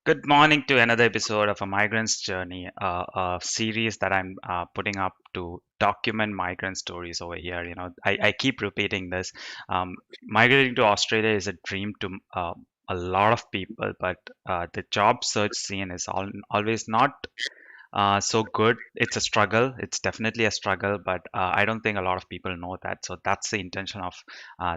Good morning to another episode of a migrant's journey, a series that I'm putting up to document migrant stories over here. I keep repeating this. Migrating to Australia is a dream to a lot of people, but the job search scene is always not so good. It's a struggle. It's definitely a struggle, but I don't think a lot of people know that. So that's the intention of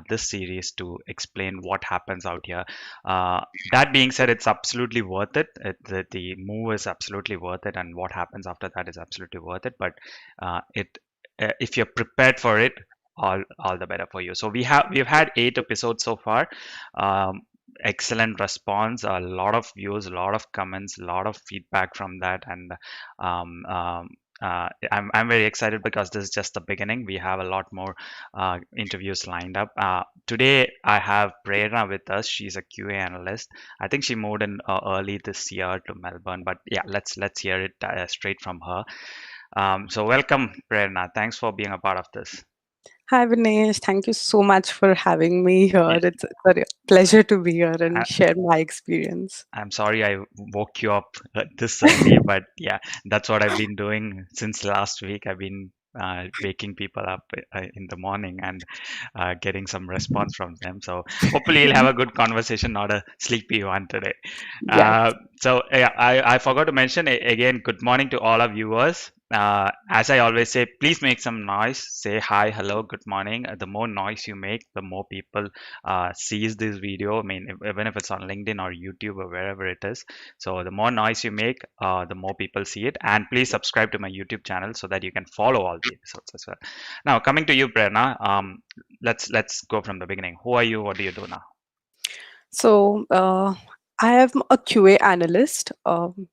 this series to explain what happens out here. That being said, it's absolutely worth it. The move is absolutely worth it, and what happens after that is absolutely worth it. But it if you're prepared for it, all the better for you. So we've had 8 episodes so far. Um, Excellent response, a lot of views, a lot of comments, a lot of feedback from that, and um, um, I'm very excited because this is just the beginning. We have a lot more interviews lined up. Today I have Prerna with us. She's a QA analyst. I think she moved in early this year to Melbourne, but yeah, let's hear it straight from her. So welcome, Prerna. Thanks for being a part of this. Hi, Vinesh. Thank you so much for having me Yeah, here. It's a pleasure to be here I, and share my experience. I'm sorry I woke you up this early, but yeah, that's what I've been doing since last week. I've been waking people up in the morning and getting some response from them. So hopefully you'll have a good conversation, not a sleepy one today. Yes. So yeah, I forgot to mention again, good morning to all our viewers. As I always say, please make some noise. Say hi, hello, good morning. The more noise you make, the more people sees this video. I mean, even if it's on LinkedIn or YouTube or wherever it is. So the more noise you make, the more people see it. And please subscribe to my YouTube channel so that you can follow all the episodes as well. Now, coming to you, Prerna, let's go from the beginning. Who are you? What do you do now? So I am a QA analyst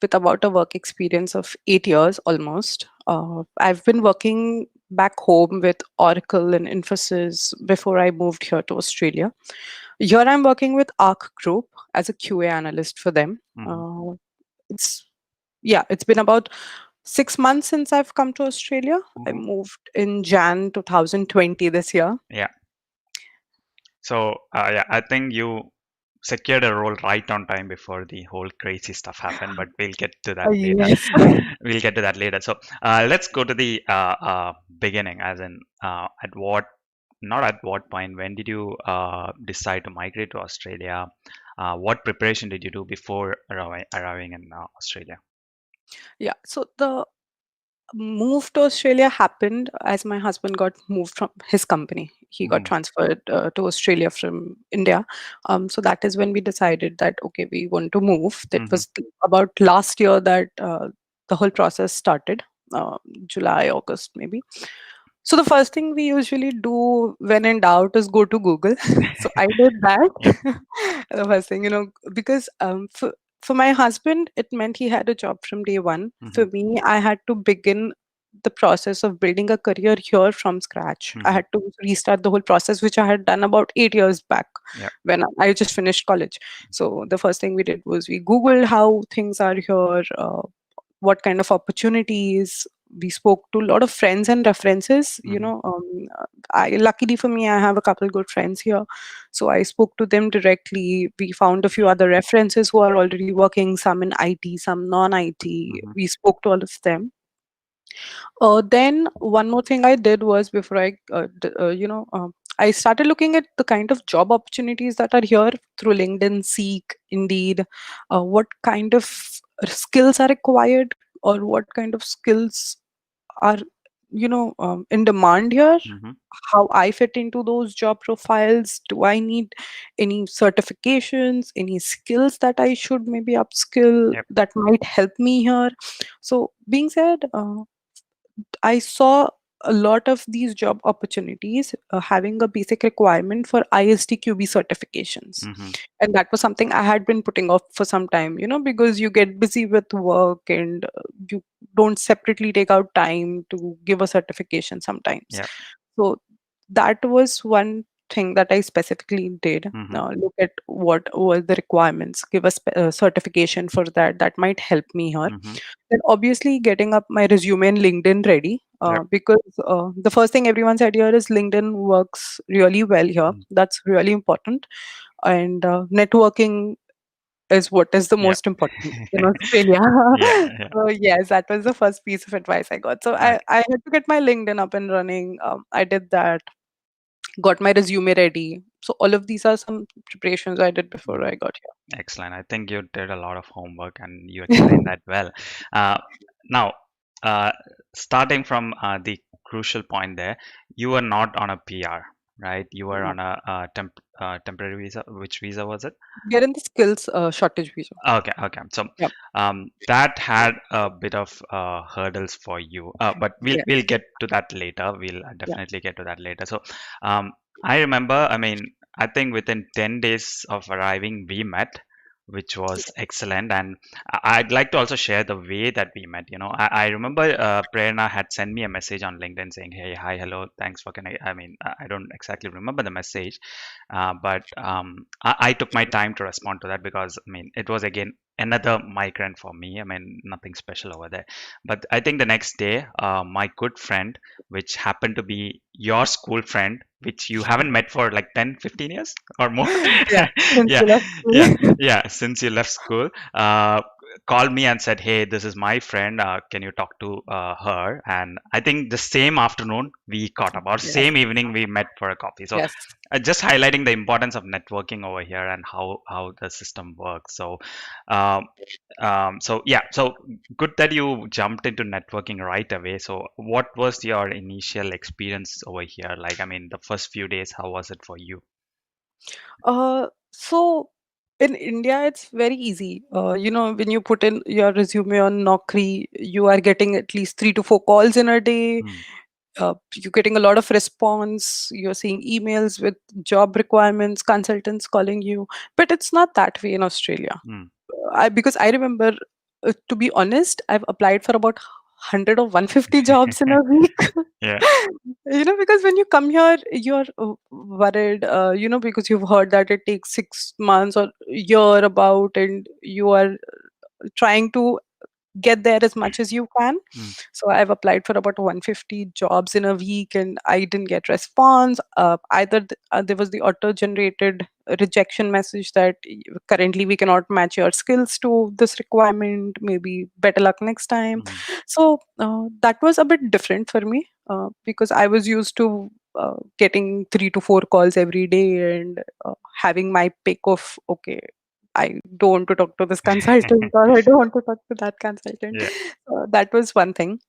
with about a work experience of 8 years almost. I've been working back home with Oracle and Infosys before I moved here to Australia. Here I'm working with Arc Group as a QA analyst for them. Hmm. Uh, it's it's been about 6 months since I've come to Australia. I Hmm. moved in Jan 2020 this year. Yeah. So yeah, I think you secured a role right on time before the whole crazy stuff happened, but we'll get to that later. Yes. We'll get to that later. So let's go to the beginning, as in at what, not at what point, when did you decide to migrate to Australia? What preparation did you do before arriving in Australia? Yeah. So the move to Australia happened as my husband got moved from his company. He got Hmm. transferred to Australia from India. So that is when we decided that, okay, we want to move. That Hmm. was about last year that the whole process started, July, August, maybe. So the first thing we usually do when in doubt is go to Google. So I did that. Yep. The first thing, because for my husband, it meant he had a job from day one. Hmm. For me, I had to begin the process of building a career here from scratch. I Hmm. had to restart the whole process, which I had done about 8 years back Yep. when I just finished college. So the first thing we did was we Googled how things are here, what kind of opportunities. We spoke to a lot of friends and references. Hmm. I luckily for me, I have a couple good friends here, so I spoke to them directly. We found a few other references who are already working, some in IT, some non-IT. Hmm. We spoke to all of them. Then one more thing I did was before I started looking at the kind of job opportunities that are here through LinkedIn, Seek, Indeed. What kind of skills are required, or what kind of skills are in demand here? Hmm. How I fit into those job profiles? Do I need any certifications, any skills that I should maybe upskill Yep. that might help me here? So being said, I saw a lot of these job opportunities having a basic requirement for ISTQB certifications. Hmm. And that was something I had been putting off for some time, because you get busy with work and you don't separately take out time to give a certification sometimes. Yep. So that was one thing that I specifically did. Hmm. Look at what were the requirements, give a certification for that. That might help me here. Hmm. Then obviously getting up my resume and LinkedIn ready, Yep. because the first thing everyone said here is LinkedIn works really well here. Mm. That's really important. And networking. is what is the Yeah. most important in Australia. Yeah, yeah. So yes, that was the first piece of advice I got. So Okay. I had to get my LinkedIn up and running. I did that, got my resume ready. So all of these are some preparations I did before Mm. I got Excellent. I think you did a lot of homework and you here. explained that well. Uh, now, uh, starting from the crucial point there, you were not on a PR, right? You were No, on a, temporary visa. Which visa was it? we are in the skills shortage visa. Okay, okay. So Yep. that had a bit of hurdles for you, but we'll Yes. get to that later. We'll Yeah. definitely get to that later. So I remember, I mean, I think within 10 days of arriving, we met, which was excellent. And I'd like to also share the way that we met. You know, I remember Prerna had sent me a message on LinkedIn saying, "Hey, hi, hello, thanks for connecting." I mean, I don't exactly remember the message, but I took my time to respond to that because I mean it was again another migrant for me. I mean nothing special over there. But I think the next day, my good friend, which happened to be your school friend, which you haven't met for like 10, 15 years or more. Yeah. Since Yeah, you left yeah, school. yeah. Since you left school, called me and said, "Hey, this is my friend. Can you talk to her?" And I think the same afternoon we caught up, or Yes. same evening we met for a coffee. So Yes. just highlighting the importance of networking over here and how the system works. So um, so yeah, so good that you jumped into networking right away. So what was your initial experience over here like? I mean the first few days, how was it for you? So in India, it's very easy. When you put in your resume on Naukri, you are getting at least 3 to 4 calls in a day. Mm, You're getting a lot of response. You're seeing emails with job requirements, consultants calling you. But it's not that way in Australia. mm. Because I remember, to be honest, I've applied for about 100 or 150 jobs in a week. Yeah. Because when you come here, you're worried, because you've heard that it takes 6 months or a year about, and you are trying to get there as much as you can. Mm, So I've applied for about 150 jobs in a week and I didn't get response. Either there was the auto generated rejection message that currently we cannot match your skills to this requirement. Maybe better luck next time. mm, So that was a bit different for me because I was used to getting 3 to 4 calls every day and having my pick of, okay, I don't want to talk to this consultant or I don't want to talk to that consultant. yeah. That was one thing.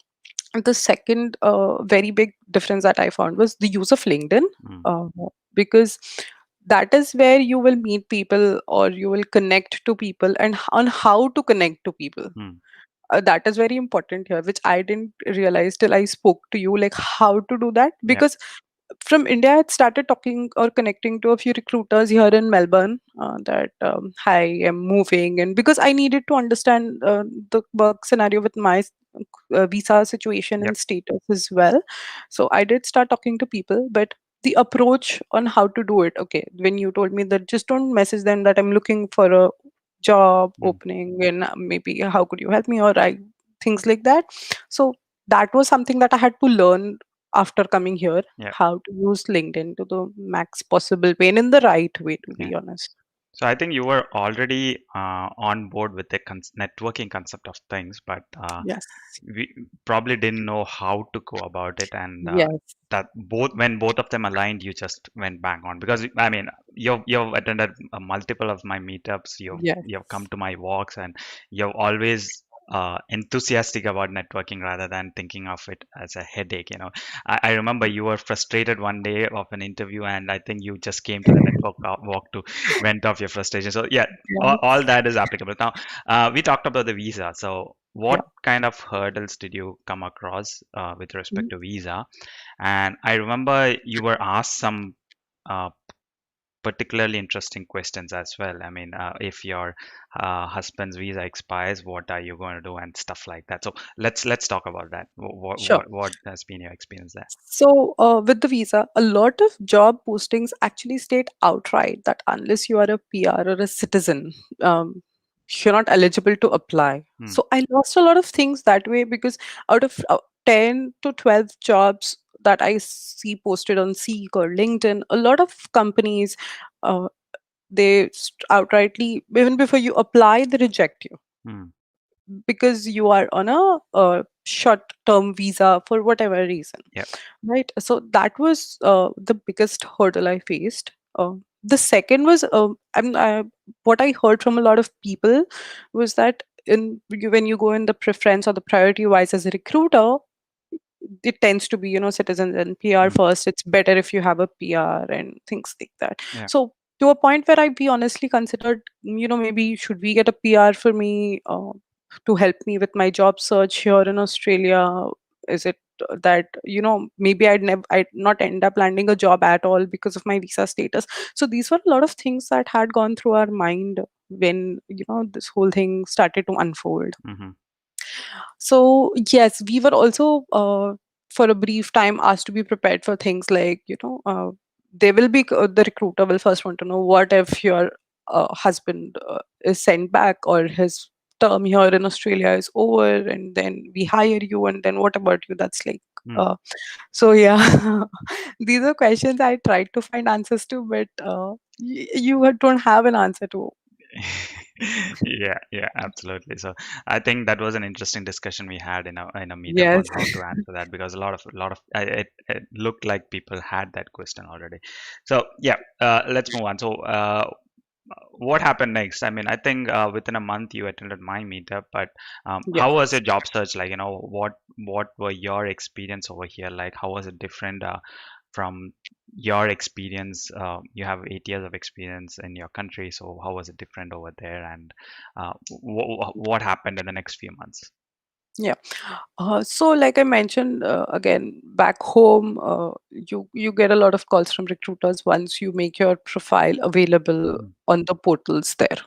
And the second very big difference that I found was the use of LinkedIn, Mm, uh, because that is where you will meet people or you will connect to people and on how to connect to people. mm, That is very important here, which I didn't realize till I spoke to you, like how to do that. yeah. Because from India, I started talking or connecting to a few recruiters here in Melbourne that, hi, I'm moving. And because I needed to understand the work scenario with my visa situation Yep. and status as well. So I did start talking to people, but the approach on how to do it, okay, when you told me that just don't message them that I'm looking for a job Mm, opening and maybe how could you help me or I things like that. So that was something that I had to learn after coming here, yeah. how to use LinkedIn to the max possible way and in the right way, to Yeah. be honest. So I think you were already on board with the networking concept of things, but Yes. we probably didn't know how to go about it, and Yes. that both when both of them aligned, you just went bang on. Because I mean, you've attended multiple of my meetups, Yes. you've come to my walks, and you're always enthusiastic about networking rather than thinking of it as a headache. You know, I remember you were frustrated one day of an interview, and I think you just came to the network walk to vent off your frustration. So yeah, all Yes. that is applicable. Now, we talked about the visa. So what Yeah. kind of hurdles did you come across with respect Mhm. to visa? And I remember you were asked some uh, particularly interesting questions as well. I mean, if your husband's visa expires, what are you going to do and stuff like that. So let's talk about that. Sure. What has been your experience there? So, with the visa, a lot of job postings actually state outright that unless you are a PR or a citizen, um, you're not eligible to apply. Hmm, So, I lost a lot of things that way because out of 10 to 12 jobs that I see posted on Seek or LinkedIn, a lot of companies uh, they outrightly, even before you apply, they reject you Mm. because you are on a short term visa for whatever reason. Yeah. Right. So that was the biggest hurdle I faced. The second was, what I heard from a lot of people was that when you go in the preference or the priority wise as a recruiter, it tends to be, citizens and PR Mm. first. It's better if you have a PR and things like that. Yeah. So to a point where we honestly considered, maybe should we get a PR for me to help me with my job search here in Australia? Is it that maybe I'd not end up landing a job at all because of my visa status? So these were a lot of things that had gone through our mind when this whole thing started to unfold. Hmm. So yes, we were also for a brief time asked to be prepared for things like, they will be the recruiter will first want to know what if your husband is sent back or his term here in Australia is over, and then we hire you, and then what about you? That's like Mm. uh, so yeah, these are questions I tried to find answers to, but you don't have an answer to. Yeah, yeah, absolutely. So I think that was an interesting discussion we had in a meetup Yes. on how to answer that, because a lot of it looked like people had that question already. So yeah, let's move on. So what happened next? I mean, I think within a month you attended my meetup, but Yeah. how was your job search like? What were your experience over here like? How was it different from your experience? You have 8 years of experience in your country, so how was it different over there? And what happened in the next few months? Yeah. So, like I mentioned, again, back home, you get a lot of calls from recruiters once you make your profile available Mm, on the portals there,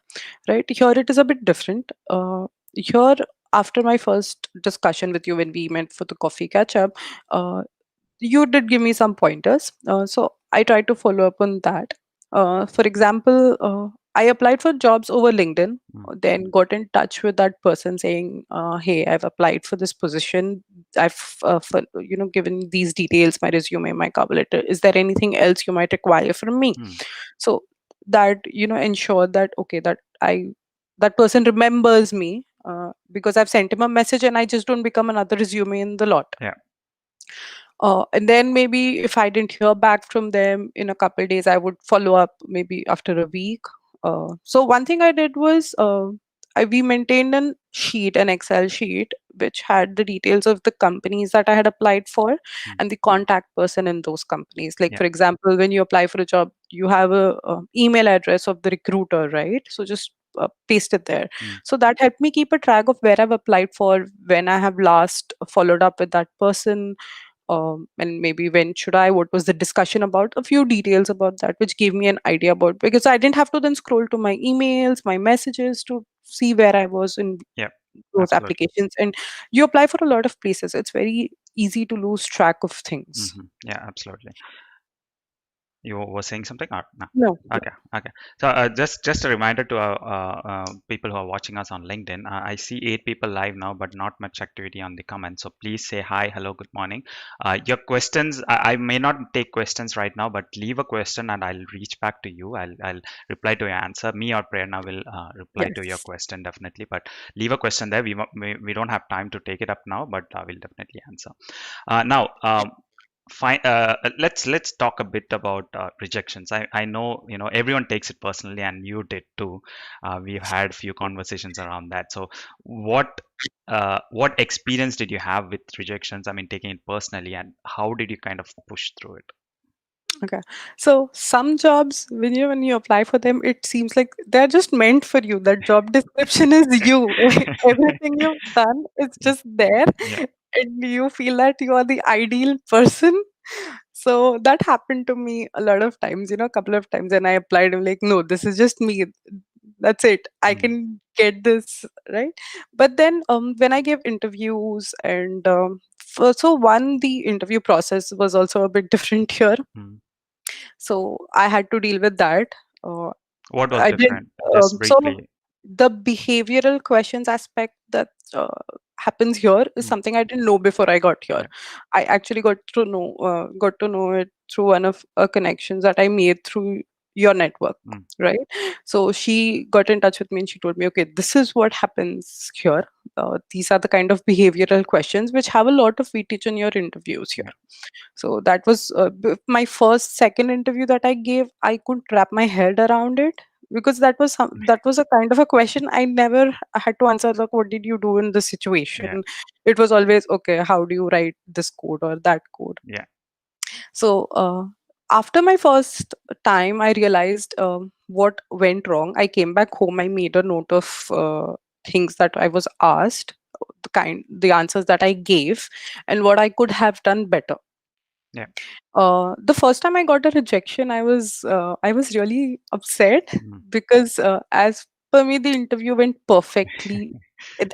right? Here it is a bit different. Here, after my first discussion with you when we met for the coffee catch up, you did give me some pointers. So I tried to follow up on that. For example, I applied for jobs over LinkedIn, mm, then got in touch with that person saying, "Hey, I've applied for this position. I've given these details, my resume, my cover letter. Is there anything else you might require from me?" mm, So that ensured that okay, that person remembers me because I've sent him a message and I just don't become another resume in the lot. yeah. And then maybe if I didn't hear back from them in a couple days, I would follow up maybe after a week. So one thing I did was we maintained an Excel sheet, which had the details of the companies that I had applied for Mm, and the contact person in those companies. Like yeah. for example, when you apply for a job, you have a email address of the recruiter, right? So just paste it there. Mm, So that helped me keep a track of where I've applied for, when I have last followed up with that person, and maybe when should I, what was the discussion about, a few details about that, which gave me an idea about, because I didn't have to then scroll to my emails, my messages to see where I was in yeah, those absolutely. applications. And you apply for a lot of places, it's very easy to lose track of things. Yeah, absolutely. You were saying something? Or no? No. Okay, okay. So just a reminder to people who are watching us on LinkedIn. I see 8 people live now, but not much activity on the comments. So please say hi, hello, good morning. Your questions, I may not take questions right now, but leave a question and I'll reach back to you. I'll reply to your answer. Me or Prerna will reply to your Yes. question definitely. But leave a question there. We don't have time to take it up now, but we'll definitely answer. Now, fine. Let's talk a bit about rejections. I know everyone takes it personally, and you did too. We've had few conversations around that. So, what experience did you have with rejections? I mean, taking it personally, and how did you kind of push through it? Okay. So some jobs, when you apply for them, it seems like they're just meant for you. That job description is you. Everything you've done is just there, Yeah. and you feel that you are the ideal person. So that happened to me a lot of times, a couple of times, and I applied. I'm like, no, this is just me. That's it. I Mm, can get this right. But then, when I gave interviews, and so one, the interview process was also a bit different here, mm. so I had to deal with that. Uh, What was I did. different? Just So briefly. the behavioral questions aspect that happens here is Mm, something I didn't know before I got here. yeah. I actually got to know it through one of connections that I made through your network, mm, right? So she got in touch with me and she told me, okay, this is what happens here. These are the kind of behavioral questions which have a lot of weightage in your interviews here. yeah, So that was my first, second interview that I gave. I couldn't wrap my head around it because that was a kind of a question I never had to answer. Like, what did you do in this yeah, situation? It was always okay. How do you write this code or that code? yeah, So after my first time, I realized what went wrong. I came back home. I made a note of things that I was asked, the answers that I gave, and what I could have done better. yeah, The first time I got a rejection, I was really upset mm, because as per me, the interview went perfectly.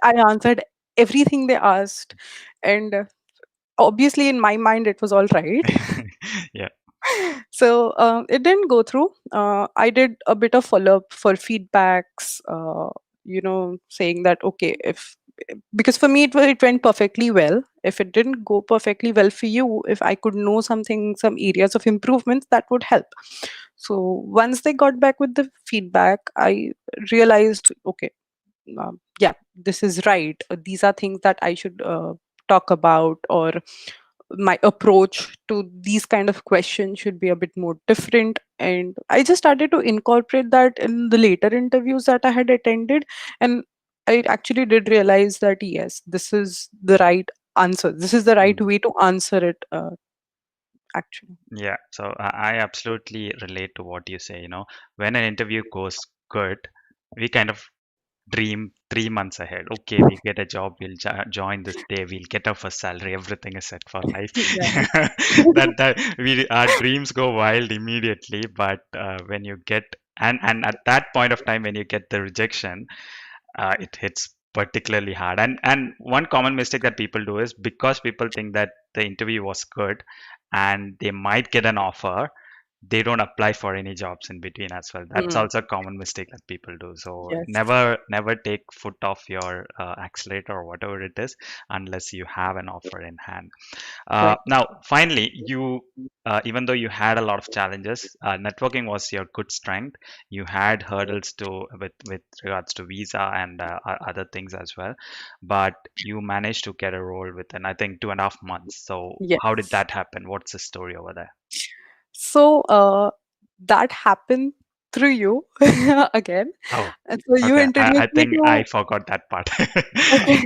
I answered everything they asked, and obviously in my mind it was all right. yeah, So it didn't go through. I did a bit of follow up for feedbacks, saying that okay, if because for me it went perfectly well. If it didn't go perfectly well for you, if I could know something, some areas of improvement, that would help. So once they got back with the feedback, I realized, okay, yeah, this is right. These are things that I should talk about, or my approach to these kind of questions should be a bit more different. And I just started to incorporate that in the later interviews that I had attended. And I actually did realize that yes, this is the right answer. This is the right mm, way to answer it, actually. yeah. So I absolutely relate to what you say. When an interview goes good, we kind of dream 3 months ahead. Okay, we get a job, we'll join this day, we'll get our first salary, everything is set for life. Yeah. That we our dreams go wild immediately, but when you get and at that point of time when you get the rejection, it hits particularly hard. And one common mistake that people do is because people think that the interview was good and they might get an offer, they don't apply for any jobs in between as well. That's Mm, also a common mistake that people do. So yes. never take foot off your accelerator or whatever it is unless you have an offer in hand. Correct. Now, finally, even though you had a lot of challenges, networking was your good strength. You had hurdles with regards to visa and other things as well, but you managed to get a role within, I think, 2.5 months. So how did Yes. that happen? What's the story over there? So that happened through you again. Oh, And so you okay. I introduced me think I to forgot that part. okay.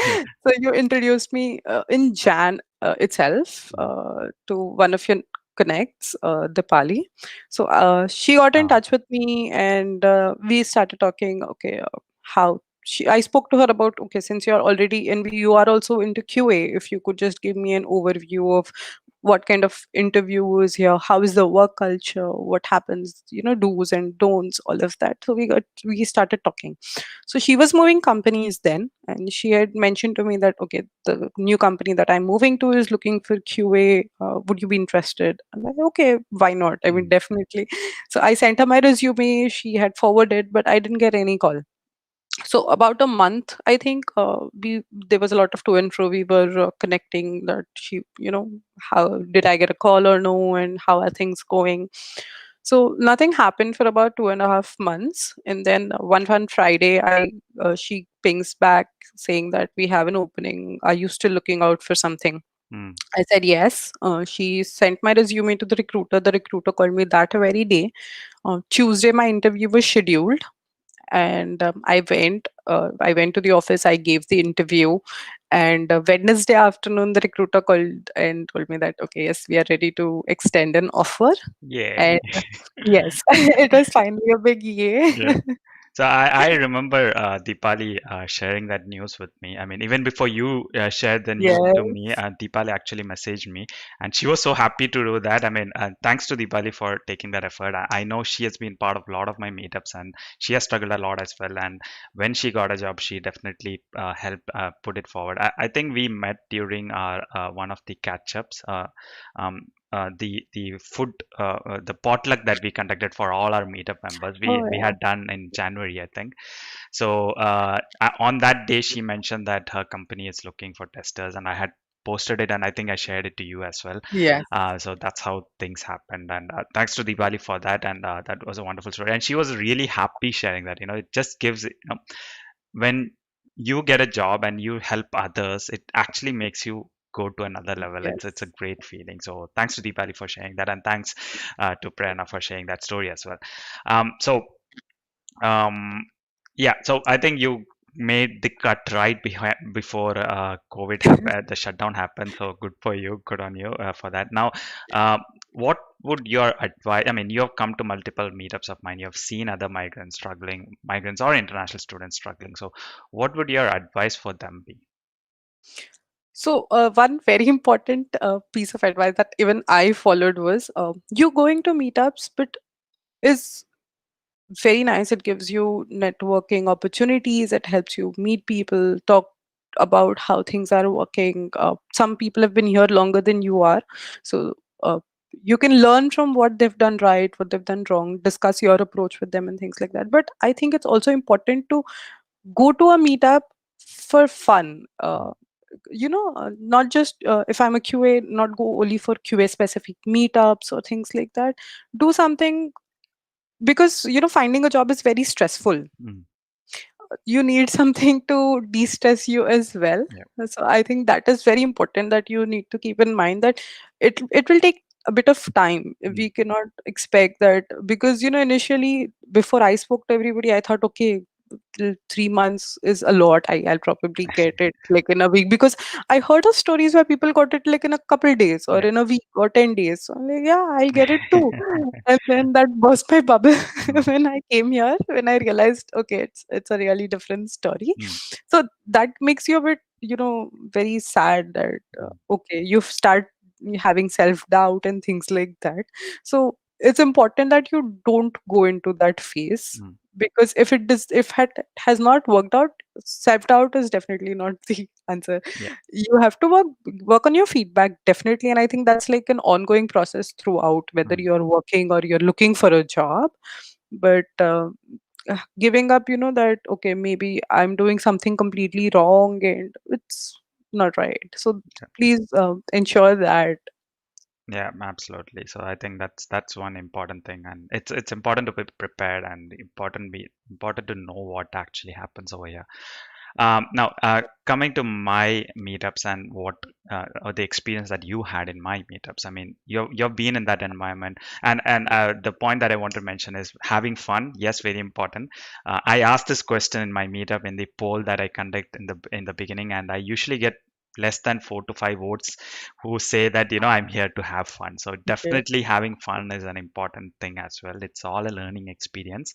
Yeah. So you introduced me in Jan itself Mm. to one of your connects, Dipali. So she got in Oh, touch with me and we started talking. Okay, how I spoke to her about, okay, since you're already and you are also into QA, if you could just give me an overview of what kind of interview is here, how is the work culture, what happens, do's and don'ts, all of that. So we started talking. So she was moving companies then, and she had mentioned to me that, okay, the new company that I'm moving to is looking for QA. Would you be interested? I'm like, okay, why not? I mean, mm, definitely. So I sent her my resume. She had forwarded, but I didn't get any call. So about a month, I think, we there was a lot of to and fro. We were connecting that how did I get a call or no, and how are things going. So nothing happened for about 2.5 months, and then one Friday, I she pings back saying that we have an opening. Are you still looking out for something? mm. I said yes. She sent my resume to the recruiter. The recruiter called me that very day. Tuesday, my interview was scheduled, and I went to the office. I gave the interview, and Wednesday afternoon, the recruiter called and told me that, okay, yes, we are ready to extend an offer. Yay. And yes, it was finally a big yay. Yeah. So I remember Deepali sharing that news with me. I mean, even before you shared the news to Yes. me, Deepali actually messaged me, and she was so happy to do that. I mean, thanks to Deepali for taking that effort. I know she has been part of a lot of my meetups, and she has struggled a lot as well. And when she got a job, she definitely helped put it forward. I think we met during our one of the catch-ups. The food the potluck that we conducted for all our meetup members, Oh we yeah. had done in January, I think. So on that day she mentioned that her company is looking for testers, and I had posted it, and I think I shared it to you as well. Yes. So that's how things happened. And thanks to Diwali for that. And that was a wonderful story. And she was really happy sharing that. It just gives, when you get a job and you help others, it actually makes you go to another level. It's a Yes. great feeling. So thanks to Deepali for sharing that, and thanks to Prerna for sharing that story as well. So um, yeah, so I think you made the cut right behind before COVID happened, the shutdown happened. So good for you, good on you for that. Now, uh, what would your advice? I mean, you have come to multiple meetups of mine. You have seen other migrants struggling, migrants or international students struggling. So, what would your advice for them be? So, one very important piece of advice that even I followed was you going to meetups, but is very nice. It gives you networking opportunities. It helps you meet people, talk about how things are working. Some people have been here longer than you are. So, you can learn from what they've done right, what they've done wrong, discuss your approach with them, and things like that. But I think it's also important to go to a meetup for fun. Mm, Not just if I'm a QA, not go only for QA specific meetups or things like that. Do something because finding a job is very stressful. mm, You need something to de-stress you as well. yeah, So I think that is very important, that you need to keep in mind that it will take a bit of time. mm, We cannot expect that, because initially, before I spoke to everybody, I thought, okay, 3 months is a lot. I'll probably get it like in a week, because I heard of stories where people got it like in a couple days or yeah. in a week or 10 days. So I'm like, yeah, I'll get it too. And then that burst my bubble Mm, when I came here, when I realized, okay, it's a really different story. mm, So that makes you a bit, very sad that, mm, okay, you start having self doubt and things like that. So it's important that you don't go into that phase, mm, because if it has not worked out, self doubt is definitely not the answer. yeah, You have to work on your feedback, definitely, and I think that's like an ongoing process throughout, whether mm, you're working or you're looking for a job. But giving up, that okay, maybe I'm doing something completely wrong and it's not right. So please ensure that. yeah, absolutely. So I think that's one important thing, and it's important to be prepared, and important to know what actually happens over here. Now, coming to my meetups and what or the experience that you had in my meetups. I mean, you've been in that environment, and the point that I want to mention is having fun. Yes, very important. I asked this question in my meetup in the poll that I conduct in the beginning, and I usually get less than 4 to 5 votes who say that I'm here to have fun. So Yes. definitely having fun is an important thing as well. It's all a learning experience.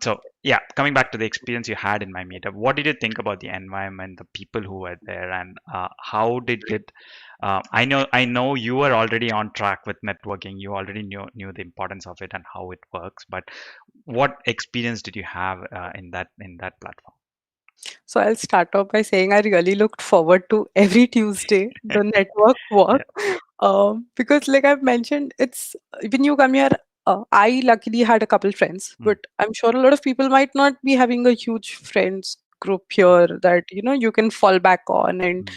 So yeah, coming back to the experience you had in my meetup, what did you think about the environment, the people who were there, and how did it? I know you were already on track with networking. You already knew the importance of it and how it works. But what experience did you have in that platform? So I'll start off by saying I really looked forward to every Tuesday, the network Yeah. walk, because, like I've mentioned, it's when you come here. I luckily had a couple friends, Mm, but I'm sure a lot of people might not be having a huge friends group mm, here that you can fall back on and mm,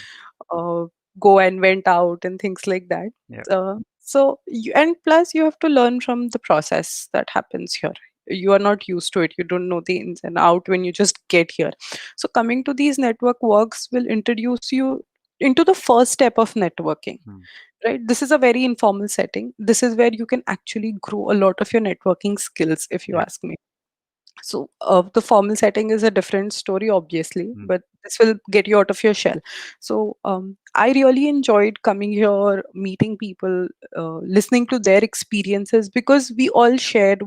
uh, go and vent out and things like that. yeah. And plus, you have to learn from the process that happens here. You are not used to it. You don't know the ins and out when you just get here. So, coming to these network works will introduce you into the first step of networking, Mm, right? This is a very informal setting. This is where you can actually grow a lot of your networking skills, if you yeah. ask me. So, the formal setting is a different story, obviously, Mm, but this will get you out of your shell. So, I really enjoyed coming here, meeting people, listening to their experiences, because we all shared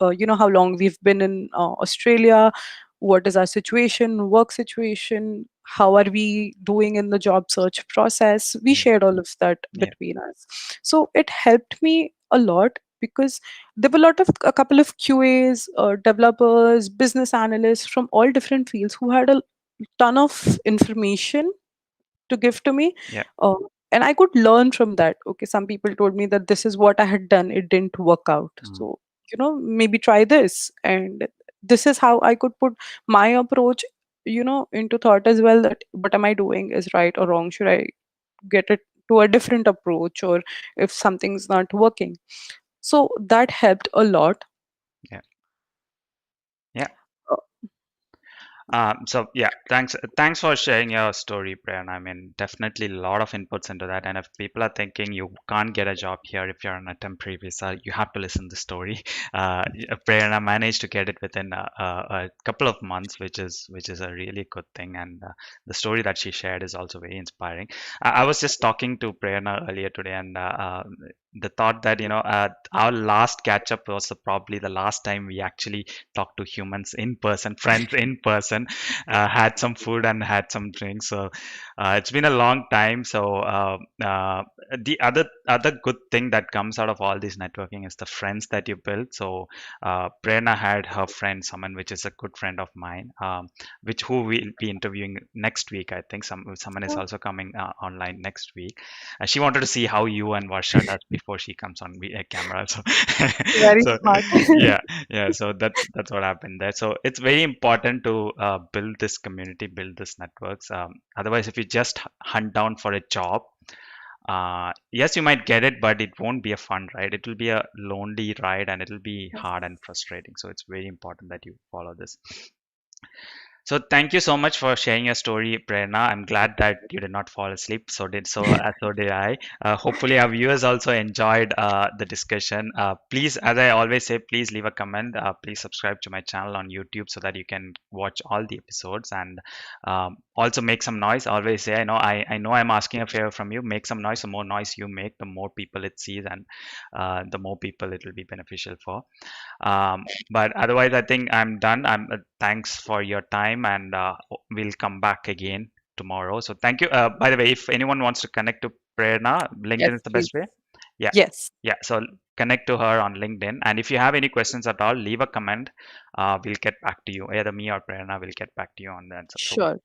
how long we've been in Australia, what is our situation, work situation, how are we doing in the job search process. We mm, shared all of that yeah. between us. So, it helped me a lot, because there were a couple of QAs, developers, business analysts from all different fields who had a ton of information to give to me. Yeah. Uh, and I could learn from that. Okay, some people told me that this is what I had done, it didn't work out. Mm, So, maybe try this. And this is how I could put my approach, into thought as well, that what am I doing is right or wrong? Should I get it to a different approach, or if something's not working. So that helped a lot. Yeah. Yeah. Uh, So yeah, thanks for sharing your story, Prerna. I mean, definitely a lot of inputs into that. And if people are thinking you can't get a job here if you're on a temporary visa, you have to listen to the story. Prerna managed to get it within a couple of months, which is a really good thing. And the story that she shared is also very inspiring. I was just talking to Prerna earlier today, and the thought that our last catch up was probably the last time we actually talked to humans in person, friends in person, had some food and had some drinks. So it's been a long time. So the other good thing that comes out of all this networking is the friends that you build. So Prerna had her friend, someone which is a good friend of mine, which who we'll be interviewing next week. I think someone is also coming online next week. She wanted to see how you and Varsha does before she comes on camera. So, Very so smart. yeah, yeah. So that's what happened there. So it's very important to build this community, build this networks. Otherwise, if you just hunt down for a job, yes, you might get it, but it won't be a fun ride. It will be a lonely ride, and it'll be hard and frustrating. So it's very important that you follow this. So thank you so much for sharing your story, Prerna. I'm glad that you did not fall asleep. So did I. Hopefully, our viewers also enjoyed the discussion. Please, as I always say, please leave a comment. Please subscribe to my channel on YouTube so that you can watch all the episodes, and also make some noise. I always say, I know I'm asking a favor from you. Make some noise. The more noise you make, the more people it sees, and the more people it will be beneficial for. But otherwise, I think I'm done. Thanks for your time, and we'll come back again tomorrow. So thank you. By the way, if anyone wants to connect to Prerna, Yes, LinkedIn is the please. best way. Yeah, Yes, yeah. So connect to her on LinkedIn, and if you have any questions at all, leave a comment. We'll get back to you. Either me or Prerna will get back to you on that. sure.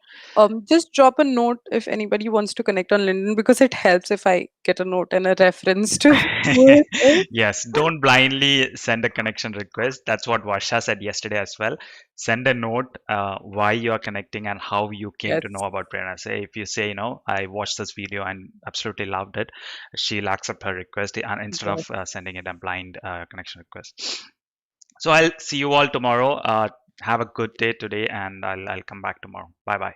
Just drop a note if anybody wants to connect on LinkedIn, because it helps if I get a note and a reference to it. Yes, don't blindly send a connection request. That's what Varsha said yesterday as well. Send a note why you are connecting and how you came Yes, to know about Prerna. Say if you say, I watched this video and absolutely loved it, she'll accept her request and instead of yes. sending it a blind connection request. So I'll see you all tomorrow. Have a good day today, and I'll come back tomorrow. Bye bye.